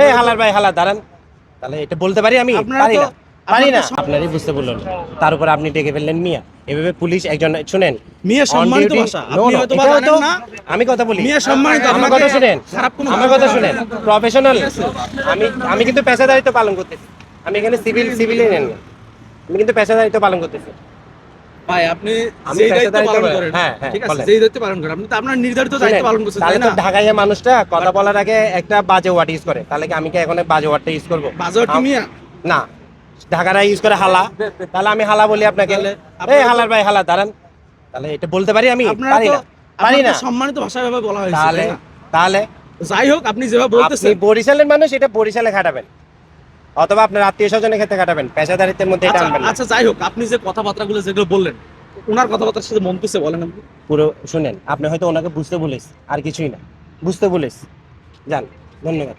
এই হালার ভাই হালা দাঁড়ান, তাহলে এটা বলতে পারি আমি? পারি না, পারি না। আপনারই বুঝতে বললেন, তার উপরে আপনি ডেকে ফেললেন মিয়া। এভাবে পুলিশ একজন শুনেন, মিয়া সম্মানিত ভাষা, আপনি হয়তো বা জানেন না। আমি কথা বলি, মিয়া সম্মানিত, আমার কথা শুনেন, খারাপ কোনো আমার কথা শুনেন, প্রফেশনাল। আমি কিন্তু পেশাদারিত্ব পালন করতেছি, আমি এখানে সিভিলিয়ান না, আমি কিন্তু পেশাদারিত্ব পালন করতেছি। ভাই আপনি আমি যেই দায়িত্ব পেশাদারিত্ব পালন করেন, হ্যাঁ, হ্যাঁ, ঠিক আছে, বলেন। যেই দায়িত্ব পালন করেন আপনি তো আপনার নির্ধারিত দায়িত্ব পালন করছেন, তাহলে তাই তো না? ঢাকাইয়া মানুষটা কথা বলার আগে একটা বাজে ওয়ার্ড ইউজ করে, তাহলে কি আমি কি এখন বাজে ওয়ার্ডটা ইউজ করবো? বাজার কি মিয়া? না, ঢাকারা ইউজ করে হালা, তাহলে আমি হালা বলি আপনাকে। এই হালার ভাই হালা দাঁড়ান, তাহলে এটা বলতে পারি আমি? আপনারা পারি তো না, পারি না। সম্মানিত ভাষায় ভাবে বলা হয়েছে, তাহলে তাই না? তাহলে যাই হোক, আপনি যেভাবে আপনি বলতেছেন, বরিশালের মানুষ, এটা বরিশালে খাটাবেন, অথবা আপনার আত্মীয় স্বজনের ক্ষেত্রে খাটাবেন, পেশাদারিত্বের মধ্যে এটা আনবেন না। আচ্ছা যাই হোক, আপনি যে কথাবার্তাগুলো যেগুলো বললেন, ওনার কথাবার্তার সাথে মন খুশি বলেন আপনি। পুরো শুনেন, আপনি হয়তো ওনাকে বুঝতে বলেছ, আর কিছুই না, বুঝতে বলেছ। যান, ধন্যবাদ।